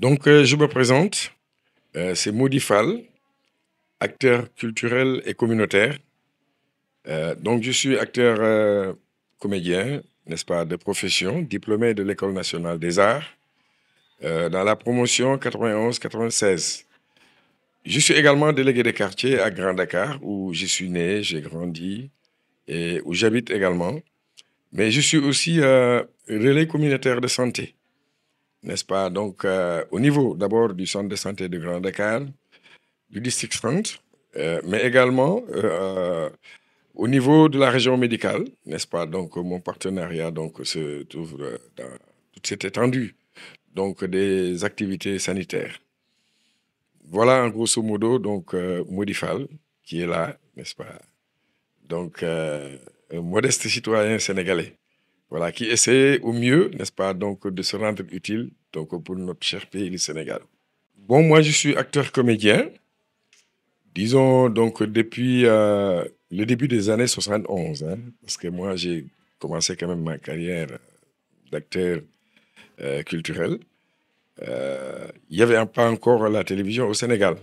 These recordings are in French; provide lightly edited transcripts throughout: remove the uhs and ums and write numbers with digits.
Je me présente, c'est Mody Fall, acteur culturel et communautaire. Je suis acteur comédien, n'est-ce pas, de profession, diplômé de l'École nationale des arts, dans la promotion 91-96. Je suis également délégué de quartier à Grand Dakar, où je suis né, j'ai grandi et où j'habite également. Mais je suis aussi relais communautaire de santé, n'est-ce pas? Au niveau d'abord du centre de santé de Grand Dakar, du district 30, mais également au niveau de la région médicale, n'est-ce pas? Mon partenariat se trouve dans toute cette étendue des activités sanitaires. Voilà en grosso modo Mody Fall qui est là, n'est-ce pas? Un modeste citoyen sénégalais, voilà, qui essaie au mieux, n'est-ce pas, de se rendre utile pour notre cher pays, le Sénégal. Bon, moi, je suis acteur comédien. Disons donc depuis le début des années 71, hein, parce que moi j'ai commencé quand même ma carrière d'acteur culturel. Il n'y avait pas encore la télévision au Sénégal.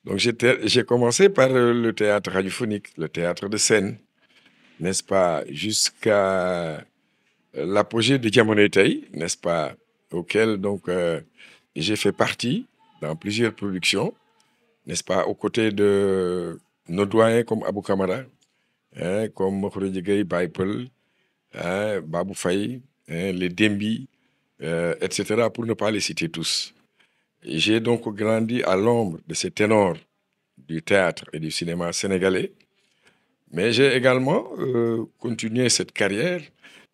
Donc j'ai commencé par le théâtre radiophonique, le théâtre de scène, n'est-ce pas, jusqu'à l'apogée de Diamono Tay, n'est-ce pas, auquel j'ai fait partie dans plusieurs productions, n'est-ce pas, aux côtés de nos doyens comme Abou Kamara, hein, comme Mokhredia Gueye, Baye Peul, hein, Babou Faye, hein, les Dembi, etc., pour ne pas les citer tous. J'ai donc grandi à l'ombre de ces ténors du théâtre et du cinéma sénégalais, mais j'ai également continué cette carrière,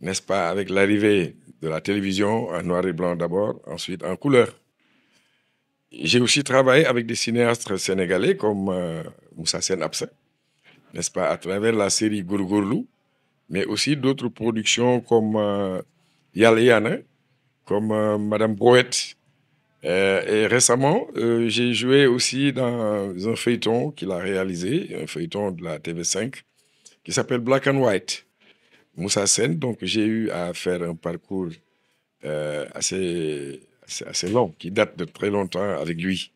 n'est-ce pas, avec l'arrivée de la télévision en noir et blanc d'abord, ensuite en couleur. J'ai aussi travaillé avec des cinéastes sénégalais comme Moussa Sen Absa, n'est-ce pas, à travers la série Gourgourlou, mais aussi d'autres productions comme Yal Yana, comme Madame Brouette. Et récemment, j'ai joué aussi dans un feuilleton qu'il a réalisé, un feuilleton de la TV5, qui s'appelle Black and White. Moussa Sen, donc j'ai eu à faire un parcours assez long, qui date de très longtemps avec lui.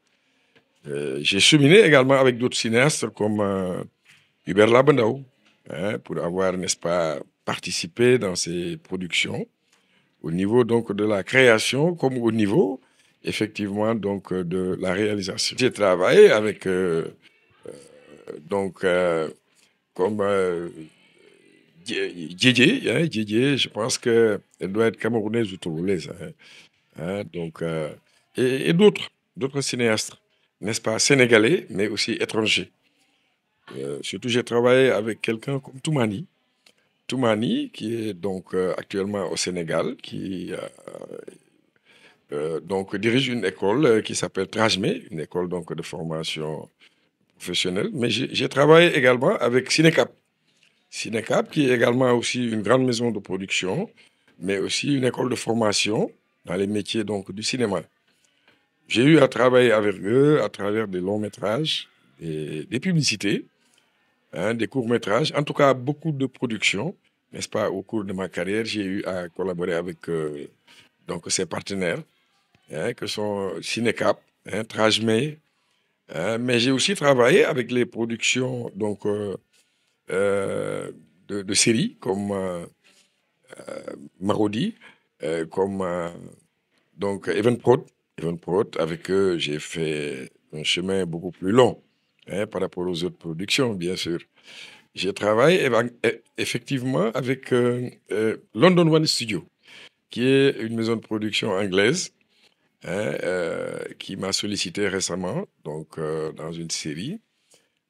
J'ai cheminé également avec d'autres cinéastes comme Hubert Labandao, hein, pour avoir, n'est-ce pas, participé dans ces productions, au niveau de la création comme au niveau, effectivement, de la réalisation. J'ai travaillé avec, donc, comme Djidji, hein, Djidji, je pense qu'elle doit être camerounaise ou togolaise, hein, hein, et d'autres cinéastes, n'est-ce pas, sénégalais, mais aussi étrangers. Surtout, j'ai travaillé avec quelqu'un comme Toumani. Toumani, qui est actuellement au Sénégal, qui dirige une école qui s'appelle Trajmé, une école de formation professionnelle. Mais j'ai travaillé également avec Cinecap. Cinecap, qui est également aussi une grande maison de production, mais aussi une école de formation dans les métiers du cinéma. J'ai eu à travailler avec eux à travers des longs métrages, des publicités, hein, des courts-métrages, en tout cas beaucoup de productions, n'est-ce pas? Au cours de ma carrière, j'ai eu à collaborer avec ces partenaires, hein, que sont Cinecap, hein, Trajmé, hein, mais j'ai aussi travaillé avec les productions de séries comme Marodi, comme Evenprod. Evenprod, avec eux, j'ai fait un chemin beaucoup plus long, hein, par rapport aux autres productions, bien sûr. J'ai travaillé effectivement avec London One Studio, qui est une maison de production anglaise, hein, qui m'a sollicité récemment dans une série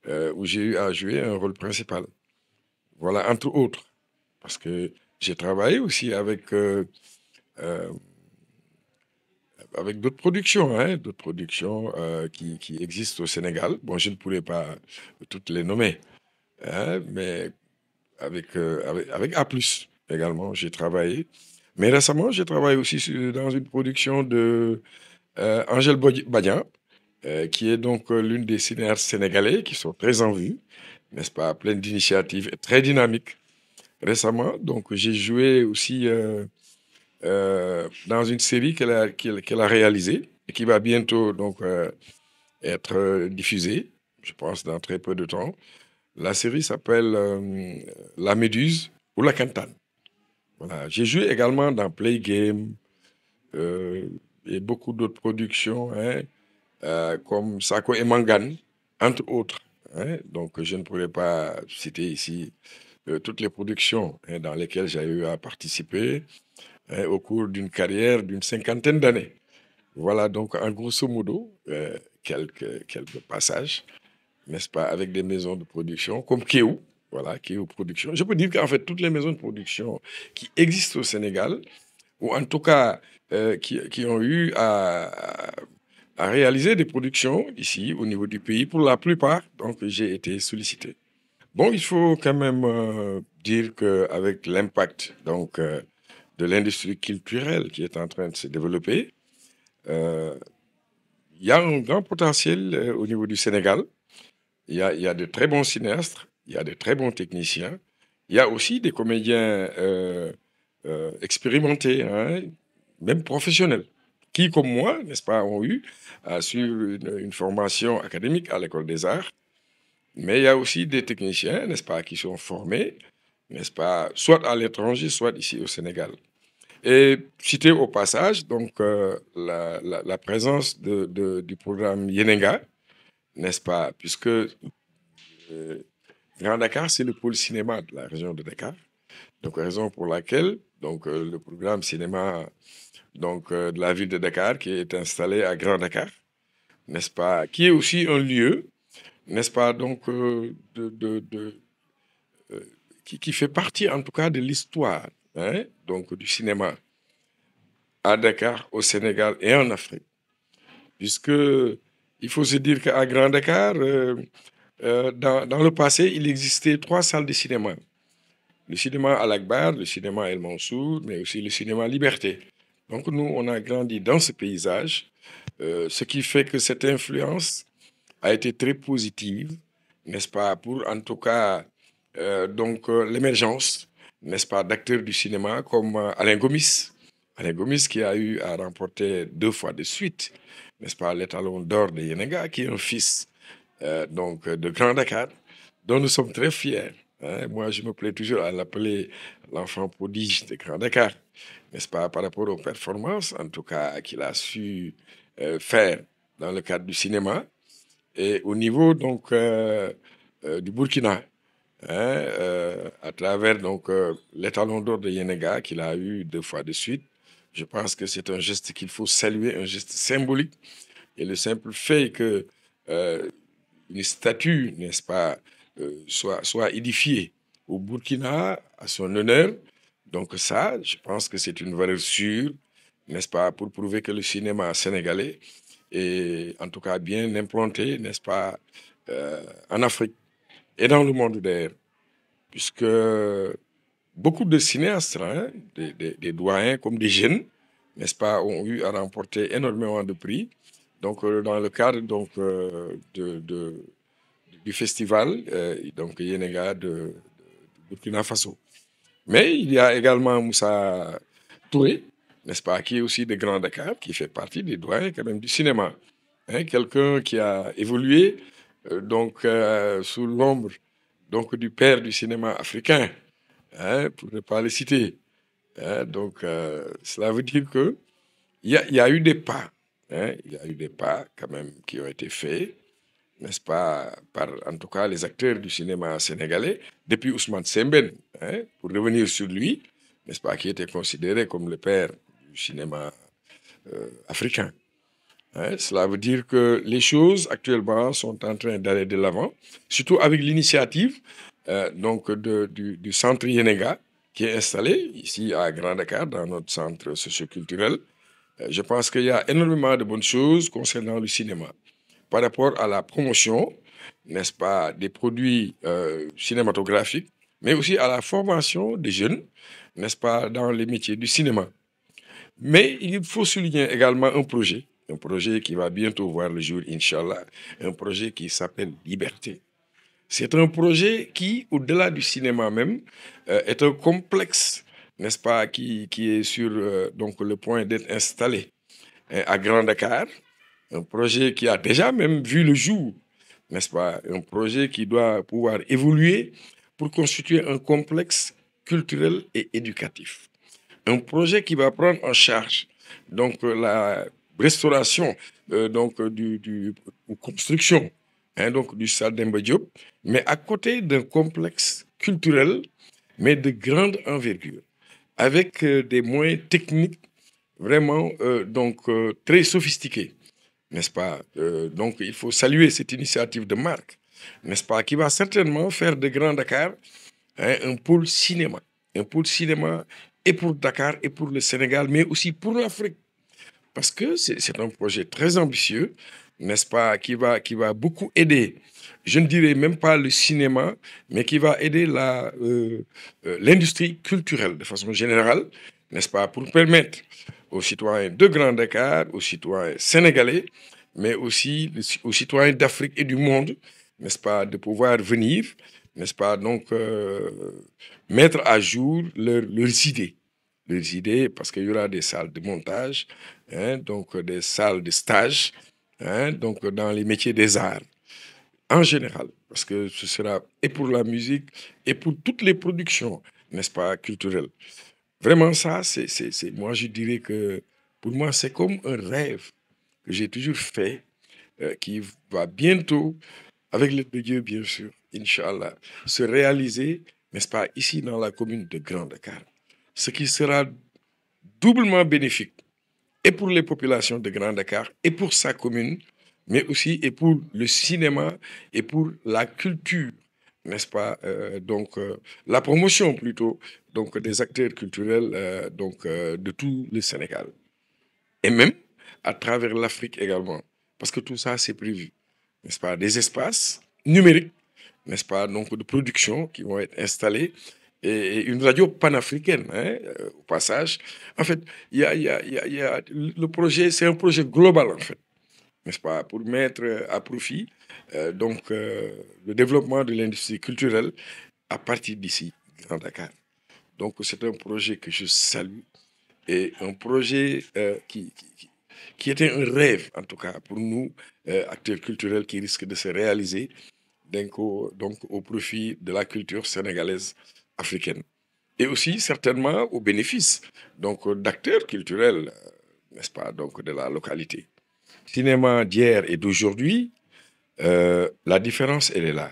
où j'ai eu à jouer un rôle principal. Voilà, entre autres. Parce que j'ai travaillé aussi euh, avec d'autres productions qui existent au Sénégal. Bon, je ne pourrais pas toutes les nommer, hein, mais avec A+, également, j'ai travaillé. Mais récemment, j'ai travaillé aussi dans une production de Angèle Badian, qui est l'une des cinéastes sénégalais qui sont très en vue, n'est-ce pas, pleine d'initiatives et très dynamiques. Récemment, j'ai joué aussi dans une série qu'elle a réalisée et et qui va bientôt donc être diffusée, je pense dans très peu de temps. La série s'appelle La Méduse ou La Cantane. Voilà. J'ai joué également dans Play Game euh, et beaucoup d'autres productions, hein, comme Sako et Mangan, entre autres, hein. Donc, je ne pourrais pas citer ici toutes les productions, hein, dans lesquelles j'ai eu à participer, hein, au cours d'une carrière d'une cinquantaine d'années. Voilà donc en grosso modo quelques passages, n'est-ce pas, avec des maisons de production comme Kéou, voilà, Kéou Production. Je peux dire qu'en fait, toutes les maisons de production qui existent au Sénégal, ou en tout cas qui ont eu à réaliser des productions ici au niveau du pays, pour la plupart, donc j'ai été sollicité. Bon, il faut quand même dire qu'avec l'impact donc de l'industrie culturelle qui est en train de se développer, euh, il y a un grand potentiel au niveau du Sénégal. Il y a de très bons cinéastes, il y a de très bons techniciens, il y a aussi des comédiens expérimentés, hein, même professionnels, qui, comme moi, n'est-ce pas, ont eu à suivre une formation académique à l'École des Arts. Mais il y a aussi des techniciens, n'est-ce pas, qui sont formés, n'est-ce pas, soit à l'étranger, soit ici au Sénégal. Et citer au passage donc la présence du programme Yenenga, n'est-ce pas, puisque Grand Dakar, c'est le pôle cinéma de la région de Dakar. Donc, raison pour laquelle donc, le programme cinéma donc, de la ville de Dakar, qui est installé à Grand Dakar, n'est-ce pas, qui est aussi un lieu, n'est-ce pas, donc, qui fait partie en tout cas de l'histoire, hein, donc, du cinéma à Dakar, au Sénégal et en Afrique. Puisque il faut se dire qu'à Grand Dakar, dans le passé, il existait 3 salles de cinéma. Le cinéma Al-Akbar, le cinéma El Mansour, mais aussi le cinéma Liberté. Donc nous, on a grandi dans ce paysage, ce qui fait que cette influence a été très positive, n'est-ce pas, pour en tout cas donc l'émergence, n'est-ce pas, d'acteurs du cinéma comme Alain Gomis. Alain Gomis qui a eu à remporter 2 fois de suite, n'est-ce pas, l'étalon d'or de Yenega, qui est un fils donc de Grand Dakar, dont nous sommes très fiers, hein. Moi, je me plais toujours à l'appeler l'enfant prodige de Grand Dakar, n'est-ce pas, par rapport aux performances, en tout cas, qu'il a su faire dans le cadre du cinéma et au niveau donc du Burkina, hein, à travers donc l'étalon d'or de Yenega qu'il a eu 2 fois de suite. Je pense que c'est un geste qu'il faut saluer, un geste symbolique. Et le simple fait que euh, une statue, n'est-ce pas, soit édifiée au Burkina à son honneur. Donc ça, je pense que c'est une valeur sûre, n'est-ce pas, pour prouver que le cinéma sénégalais est en tout cas bien implanté, n'est-ce pas, en Afrique et dans le monde d'ailleurs, puisque beaucoup de cinéastes, hein, des doyens comme des jeunes, n'est-ce pas, ont eu à remporter énormément de prix. Donc, dans le cadre donc, du festival, donc Yenega de Burkina Faso. Mais il y a également Moussa Touré, n'est-ce pas, qui est aussi de Grand Dakar, qui fait partie des doyens quand même du cinéma. Hein, quelqu'un qui a évolué donc sous l'ombre donc du père du cinéma africain, hein, pour ne pas le citer. Hein. Donc cela veut dire que il y a eu des pas, hein, il y a eu des pas quand même qui ont été faits, n'est-ce pas, par en tout cas les acteurs du cinéma sénégalais, depuis Ousmane Sembène, hein, pour revenir sur lui, n'est-ce pas, qui était considéré comme le père du cinéma africain. Hein. Cela veut dire que les choses actuellement sont en train d'aller de l'avant, surtout avec l'initiative donc du centre Yenega, qui est installé ici à Grand Dakar, dans notre centre socioculturel. Je pense qu'il y a énormément de bonnes choses concernant le cinéma par rapport à la promotion, n'est-ce pas, des produits cinématographiques, mais aussi à la formation des jeunes, n'est-ce pas, dans les métiers du cinéma. Mais il faut souligner également un projet qui va bientôt voir le jour, Inch'Allah, un projet qui s'appelle Liberté. C'est un projet qui, au-delà du cinéma même, est un complexe, n'est-ce pas, qui est sur donc, le point d'être installé à Grand Dakar, un projet qui a déjà même vu le jour, n'est-ce pas? Un projet qui doit pouvoir évoluer pour constituer un complexe culturel et éducatif. Un projet qui va prendre en charge donc la restauration ou construction donc du Stade Demba Diop, mais à côté d'un complexe culturel, mais de grande envergure, avec des moyens techniques vraiment très sophistiqués, n'est-ce pas? Donc il faut saluer cette initiative de marque, n'est-ce pas, qui va certainement faire de Grand Dakar un pôle cinéma. Un pôle cinéma et pour Dakar et pour le Sénégal, mais aussi pour l'Afrique. Parce que c'est un projet très ambitieux, n'est-ce pas, qui va beaucoup aider, je ne dirais même pas le cinéma, mais qui va aider l'industrie culturelle de façon générale, n'est-ce pas, pour permettre aux citoyens de Grand Dakar, aux citoyens sénégalais, mais aussi aux citoyens d'Afrique et du monde, n'est-ce pas, de pouvoir venir, n'est-ce pas, donc mettre à jour leurs idées, parce qu'il y aura des salles de montage, donc des salles de stage, donc dans les métiers des arts en général, parce que ce sera et pour la musique et pour toutes les productions, n'est-ce pas, culturelles. Vraiment, ça, moi, je dirais que pour moi, c'est comme un rêve que j'ai toujours fait, qui va bientôt, avec l'aide de Dieu, bien sûr, Inch'Allah, se réaliser, n'est-ce pas, ici dans la commune de Grand Dakar. Ce qui sera doublement bénéfique et pour les populations de Grand Dakar et pour sa commune, mais aussi et pour le cinéma et pour la culture, n'est-ce pas? La promotion plutôt donc des acteurs culturels de tout le Sénégal et même à travers l'Afrique également, parce que tout ça c'est prévu, n'est-ce pas? Des espaces numériques, n'est-ce pas? Donc de production qui vont être installés et une radio panafricaine, au passage. En fait, le projet, c'est un projet global, en fait, n'est-ce pas, pour mettre à profit le développement de l'industrie culturelle à partir d'ici, Grand Dakar. Donc, c'est un projet que je salue et un projet qui était un rêve, en tout cas, pour nous, acteurs culturels qui risquent de se réaliser donc au profit de la culture sénégalaise africaine. Et aussi, certainement, au bénéfice d'acteurs culturels, n'est-ce pas, donc de la localité. Cinéma d'hier et d'aujourd'hui, la différence, elle est là.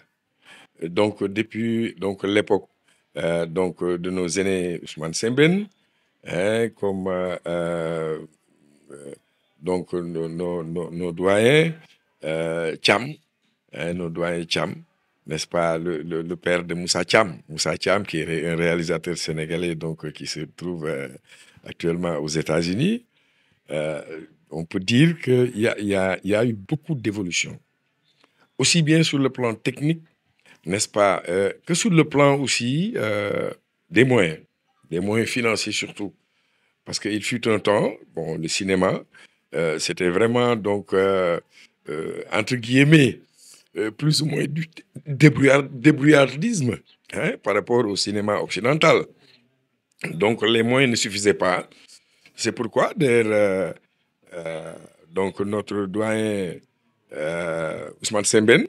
Donc, depuis l'époque de nos aînés Ousmane Sembène, comme nos doyens, Cham, nos doyens Cham, n'est-ce pas, le père de Moussa Cham, qui est un réalisateur sénégalais qui se trouve actuellement aux États-Unis. On peut dire qu'il y a eu beaucoup d'évolution, aussi bien sur le plan technique, n'est-ce pas, que sur le plan aussi des moyens financiers surtout. Parce qu'il fut un temps, bon, le cinéma, c'était vraiment entre guillemets, plus ou moins du débrouillardisme par rapport au cinéma occidental. Donc les moyens ne suffisaient pas. C'est pourquoi d'ailleurs, notre doyen Ousmane Sembène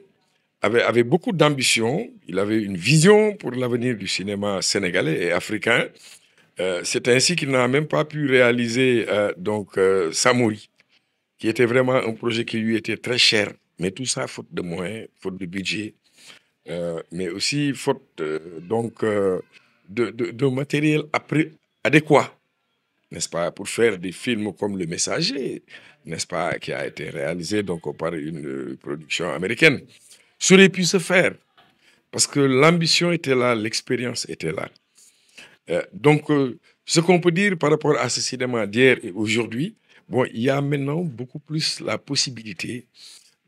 avait beaucoup d'ambition. Il avait une vision pour l'avenir du cinéma sénégalais et africain. C'est ainsi qu'il n'a même pas pu réaliser Samori, qui était vraiment un projet qui lui était très cher. Mais tout ça, faute de moyens, faute de budget, mais aussi faute de matériel adéquat, n'est-ce pas, pour faire des films comme Le Messager, n'est-ce pas, qui a été réalisé par une production américaine. Ça aurait pu se faire, parce que l'ambition était là, l'expérience était là. Ce qu'on peut dire par rapport à ce cinéma d'hier et aujourd'hui, bon, il y a maintenant beaucoup plus la possibilité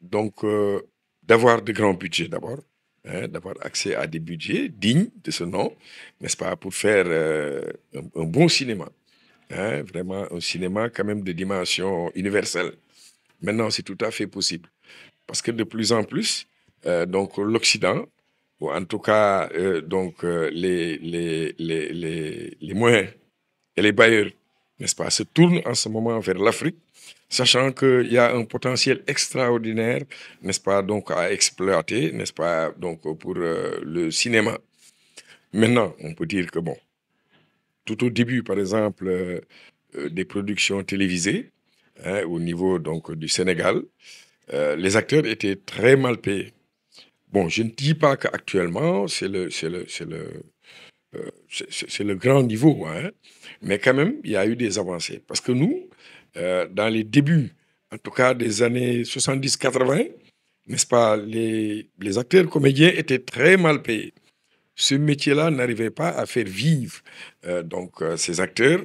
d'avoir de grands budgets d'abord, d'avoir accès à des budgets dignes de ce nom, n'est-ce pas, pour faire un bon cinéma. Vraiment un cinéma quand même de dimension universelle. Maintenant, c'est tout à fait possible. Parce que de plus en plus, l'Occident, ou en tout cas les moyens et les bailleurs, n'est-ce pas, se tournent en ce moment vers l'Afrique sachant qu'il y a un potentiel extraordinaire, n'est-ce pas, donc à exploiter, n'est-ce pas, donc pour le cinéma. Maintenant, on peut dire que bon, tout au début, par exemple, des productions télévisées, hein, au niveau donc du Sénégal, les acteurs étaient très mal payés. Bon, je ne dis pas qu'actuellement, c'est le grand niveau, hein, mais quand même, il y a eu des avancées. Parce que nous, dans les débuts, en tout cas des années 70-80, n'est-ce pas, les acteurs comédiens étaient très mal payés. Ce métier-là n'arrivait pas à faire vivre ces acteurs.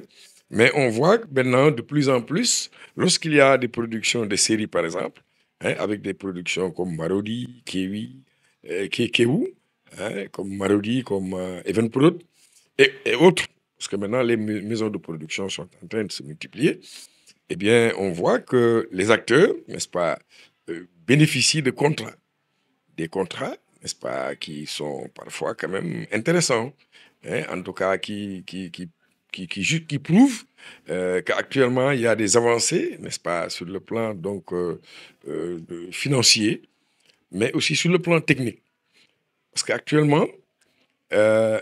Mais on voit que maintenant, de plus en plus, lorsqu'il y a des productions de séries, par exemple, hein, avec des productions comme Marodi, Kiwi, Kewu, hein, comme Marodi, comme Evenprod et autres, parce que maintenant les maisons de production sont en train de se multiplier, eh bien, on voit que les acteurs, n'est-ce pas, bénéficient de contrats. Des contrats, n'est-ce pas, qui sont parfois quand même intéressants, hein, en tout cas qui prouvent qu'actuellement il y a des avancées, n'est-ce pas, sur le plan donc financier, mais aussi sur le plan technique. Parce qu'actuellement, euh,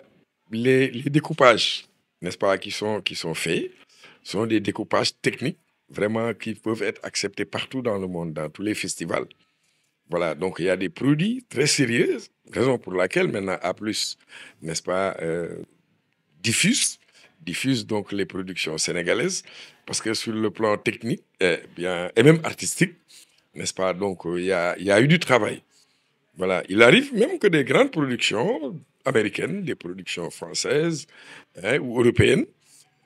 les découpages, n'est-ce pas, qui sont faits, sont des découpages techniques, vraiment, qui peuvent être acceptés partout dans le monde, dans tous les festivals. Voilà, donc il y a des produits très sérieux, raison pour laquelle maintenant A+, n'est-ce pas, diffuse donc les productions sénégalaises, parce que sur le plan technique bien, et même artistique, n'est-ce pas, donc il y a eu du travail. Voilà, il arrive même que des grandes productions américaines, des productions françaises, hein, ou européennes,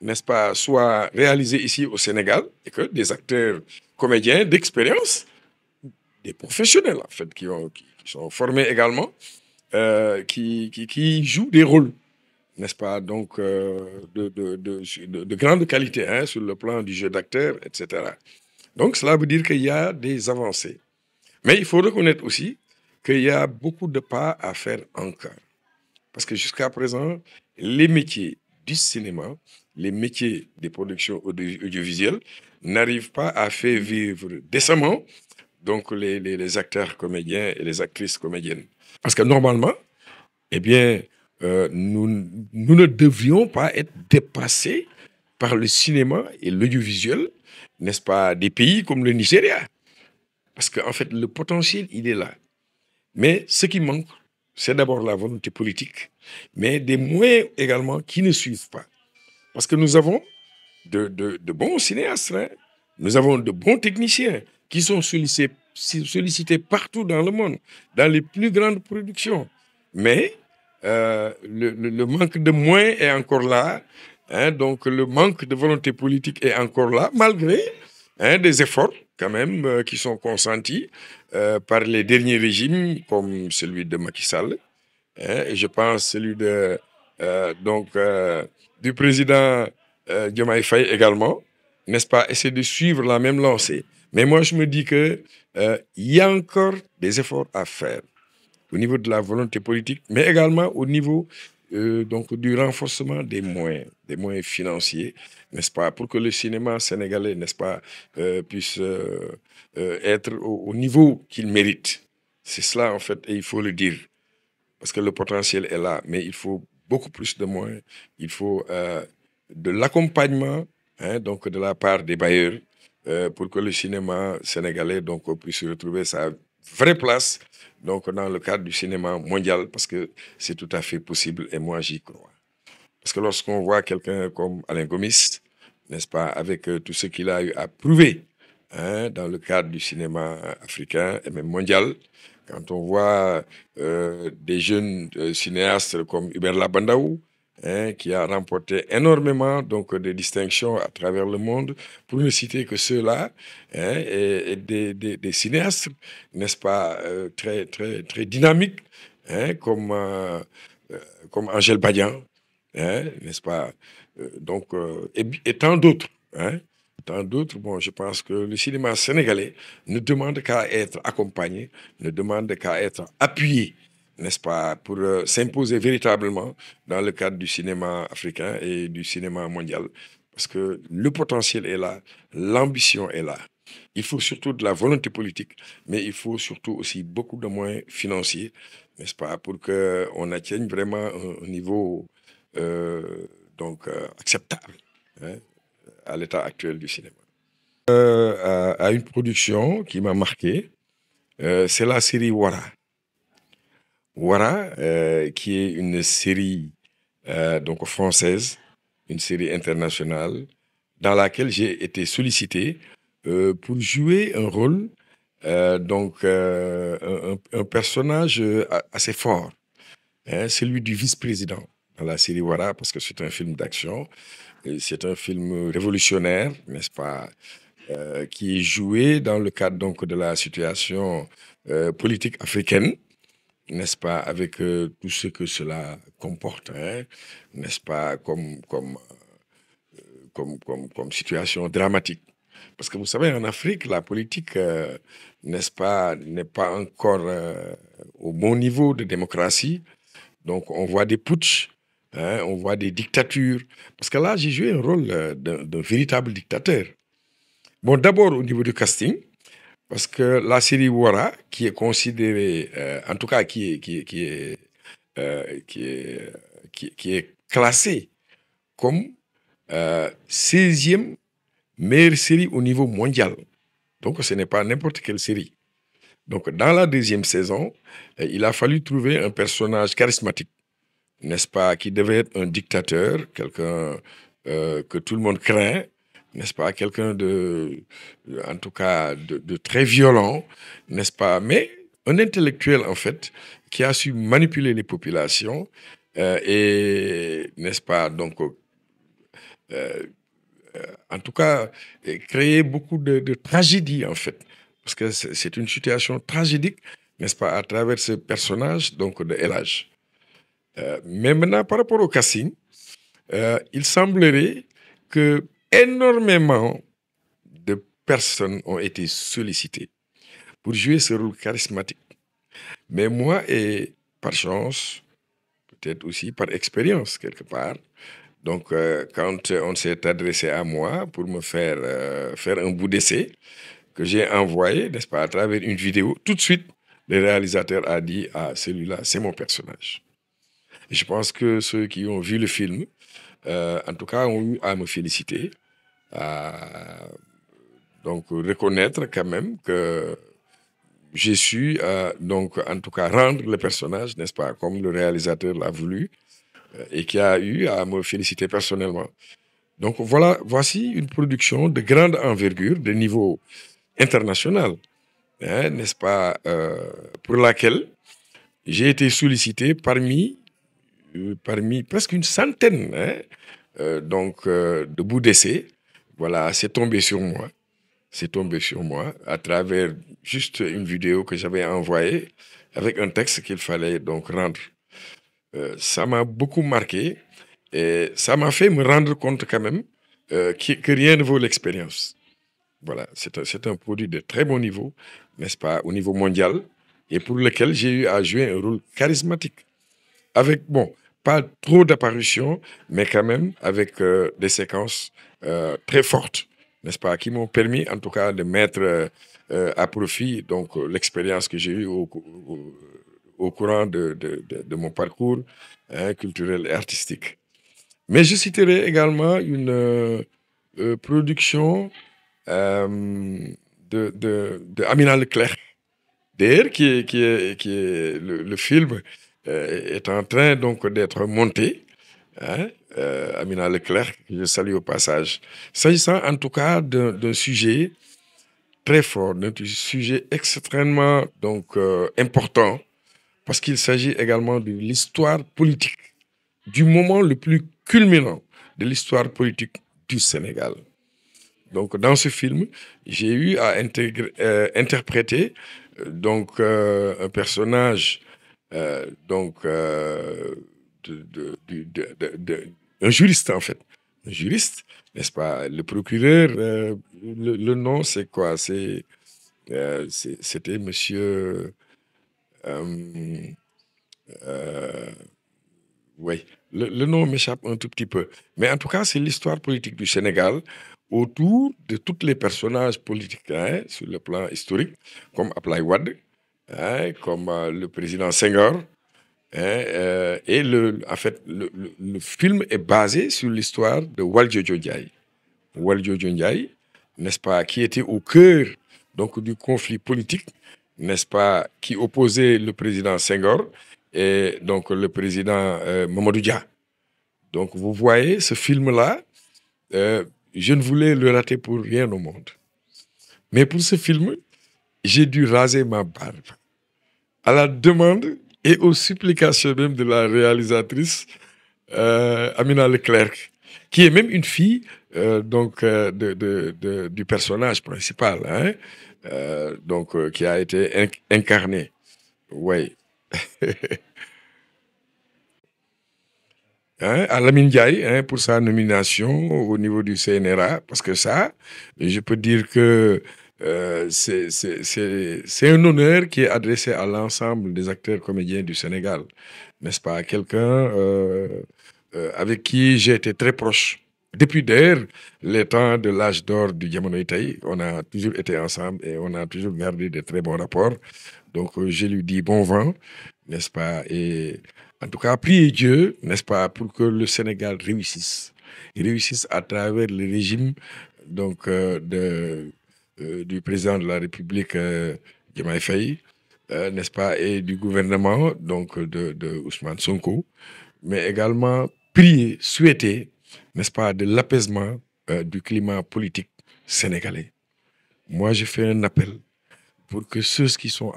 n'est-ce pas, soient réalisées ici au Sénégal et que des acteurs comédiens d'expérience, des professionnels en fait, qui sont formés également, qui jouent des rôles, n'est-ce pas, donc de grande qualité, hein, sur le plan du jeu d'acteur, etc. Donc cela veut dire qu'il y a des avancées. Mais il faut reconnaître aussi qu'il y a beaucoup de pas à faire encore. Parce que jusqu'à présent, les métiers du cinéma, les métiers des productions audiovisuelles n'arrivent pas à faire vivre décemment donc les acteurs comédiens et les actrices comédiennes. Parce que normalement, eh bien, nous ne devions pas être dépassés par le cinéma et l'audiovisuel, n'est-ce pas, des pays comme le Nigeria. Parce qu'en fait, le potentiel, il est là. Mais ce qui manque, c'est d'abord la volonté politique, mais des moyens également qui ne suivent pas. Parce que nous avons de bons cinéastes, hein. Nous avons de bons techniciens qui sont sollicités partout dans le monde, dans les plus grandes productions. Mais le manque de moyens est encore là, hein, donc le manque de volonté politique est encore là, malgré, hein, des efforts quand même qui sont consentis par les derniers régimes, comme celui de Macky Sall, hein, et je pense celui du président Diomaye Faye également, n'est-ce pas, essayer de suivre la même lancée. Mais moi, je me dis que y a encore des efforts à faire au niveau de la volonté politique, mais également au niveau donc du renforcement des moyens financiers, n'est-ce pas, pour que le cinéma sénégalais, n'est-ce pas, puisse être au niveau qu'il mérite. C'est cela, en fait, et il faut le dire. Parce que le potentiel est là, mais il faut beaucoup plus de moyens. Il faut de l'accompagnement, hein, donc de la part des bailleurs, pour que le cinéma sénégalais donc puisse retrouver sa vraie place donc dans le cadre du cinéma mondial, parce que c'est tout à fait possible et moi j'y crois. Parce que lorsqu'on voit quelqu'un comme Alain Gomis, n'est-ce pas, avec tout ce qu'il a eu à prouver, hein, dans le cadre du cinéma africain et même mondial, quand on voit des jeunes cinéastes comme Hubert Labandaou, hein, qui a remporté énormément donc, de distinctions à travers le monde, pour ne citer que ceux-là, hein, et des cinéastes, n'est-ce pas, très dynamiques, hein, comme Angèle Badian, hein, n'est-ce pas? Et tant d'autres, hein, tant d'autres. Bon, je pense que le cinéma sénégalais ne demande qu'à être accompagné, ne demande qu'à être appuyé, n'est-ce pas, pour s'imposer véritablement dans le cadre du cinéma africain et du cinéma mondial. Parce que le potentiel est là, l'ambition est là. Il faut surtout de la volonté politique, mais il faut surtout aussi beaucoup de moyens financiers, n'est-ce pas, pour qu'on atteigne vraiment un niveau acceptable, hein, à l'état actuel du cinéma. À une production qui m'a marqué, c'est la série Wara. Wara, qui est une série française, une série internationale, dans laquelle j'ai été sollicité pour jouer un rôle, un personnage assez fort, hein, celui du vice-président dans la série Wara, parce que c'est un film d'action, et c'est un film révolutionnaire, n'est-ce pas, qui est joué dans le cadre donc de la situation politique africaine, n'est-ce pas, avec tout ce que cela comporte, hein, n'est-ce pas, comme situation dramatique. Parce que vous savez, en Afrique, la politique, n'est-ce pas, n'est pas encore au bon niveau de démocratie. Donc, on voit des putschs, hein, on voit des dictatures. Parce que là, j'ai joué un rôle d'un véritable dictateur. Bon, d'abord au niveau du casting, parce que la série Wara, qui est considérée, en tout cas, qui est classée comme 16e meilleure série au niveau mondial. Donc, ce n'est pas n'importe quelle série. Donc, dans la deuxième saison, il a fallu trouver un personnage charismatique, n'est-ce pas, qui devait être un dictateur, quelqu'un que tout le monde craint, n'est-ce pas, quelqu'un en tout cas, de très violent, n'est-ce pas, mais un intellectuel, en fait, qui a su manipuler les populations et, n'est-ce pas, donc, en tout cas, créer beaucoup de tragédies, en fait. Parce que c'est une situation tragédique, n'est-ce pas, à travers ce personnage donc, de El Hadj. Mais maintenant, par rapport au casting, il semblerait que énormément de personnes ont été sollicitées pour jouer ce rôle charismatique. Mais moi, et par chance, peut-être aussi par expérience quelque part, donc quand on s'est adressé à moi pour me faire un bout d'essai que j'ai envoyé, n'est-ce pas, à travers une vidéo, tout de suite, le réalisateur a dit: ah, celui-là, c'est mon personnage. Et je pense que ceux qui ont vu le film, en tout cas, ont eu à me féliciter, à donc reconnaître quand même que j'ai su, donc, en tout cas, rendre le personnage, n'est-ce pas, comme le réalisateur l'a voulu, et qui a eu à me féliciter personnellement. Donc voilà, voici une production de grande envergure, de niveau international, hein, n'est-ce pas, pour laquelle j'ai été sollicité parmi presque une centaine, hein, de bouts d'essai. Voilà, c'est tombé sur moi. C'est tombé sur moi à travers juste une vidéo que j'avais envoyée avec un texte qu'il fallait donc rendre. Ça m'a beaucoup marqué et ça m'a fait me rendre compte quand même que rien ne vaut l'expérience. Voilà, c'est un produit de très bon niveau, n'est-ce pas, au niveau mondial, et pour lequel j'ai eu à jouer un rôle charismatique. Avec, bon, pas trop d'apparitions, mais quand même avec des séquences très fortes, n'est-ce pas, qui m'ont permis en tout cas de mettre à profit donc l'expérience que j'ai eue au courant de mon parcours, hein, culturel et artistique. Mais je citerai également une production de Amina Leclerc. D'ailleurs, le film est en train donc d'être monté, hein, Amina Leclerc, que je salue au passage. S'agissant en tout cas d'un sujet très fort, d'un sujet extrêmement donc, important, parce qu'il s'agit également de l'histoire politique, du moment le plus culminant de l'histoire politique du Sénégal. Donc, dans ce film, j'ai eu à interpréter un personnage, un juriste en fait, un juriste, n'est-ce pas? Le procureur, le nom c'est quoi? C'était Monsieur. Euh, euh, oui, le nom m'échappe un tout petit peu. Mais en tout cas, c'est l'histoire politique du Sénégal autour de tous les personnages politiques sur le plan historique, comme Ablaye Wade, comme le président Senghor. Et en fait, le film est basé sur l'histoire de Valdiodio Ndiaye. Valdiodio Ndiaye, n'est-ce pas, qui était au cœur donc, du conflit politique, n'est-ce pas, qui opposait le président Senghor et donc le président Mamadou Dia. Donc vous voyez, ce film-là, je ne voulais le rater pour rien au monde. Mais pour ce film, j'ai dû raser ma barbe. À la demande et aux supplications même de la réalisatrice Amina Leclerc, qui est même une fille du personnage principal, qui a été incarné. Oui. À Lamine Ndiaye pour sa nomination au niveau du CNRA, parce que ça, je peux dire que c'est un honneur qui est adressé à l'ensemble des acteurs comédiens du Sénégal, n'est-ce pas? Quelqu'un avec qui j'ai été très proche. Depuis d'ailleurs les temps de l'âge d'or du Diamono Itaï, on a toujours été ensemble et on a toujours gardé de très bons rapports. Donc je lui dis bon vent, n'est-ce pas? Et en tout cas, priez Dieu, n'est-ce pas, pour que le Sénégal réussisse. Il réussisse à travers le régime donc, du président de la République, Diomaye Faye, n'est-ce pas, et du gouvernement donc, de Ousmane Sonko, mais également prier, souhaiter, n'est-ce pas, de l'apaisement du climat politique sénégalais. Moi, je fais un appel pour que ceux qui sont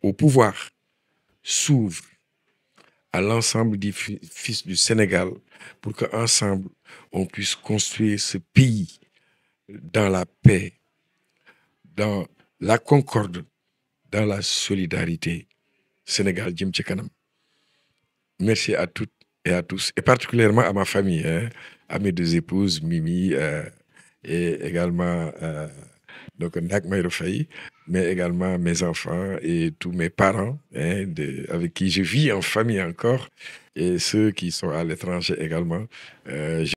au pouvoir s'ouvrent à l'ensemble des fils du Sénégal pour qu'ensemble, on puisse construire ce pays dans la paix, dans la concorde, dans la solidarité. Sénégal, Jim Tchekanam. Merci à toutes et à tous, et particulièrement à ma famille, à mes deux épouses, Mimi, et également donc Ndak Mayro Faye, mais également mes enfants et tous mes parents, avec qui je vis en famille encore, et ceux qui sont à l'étranger également.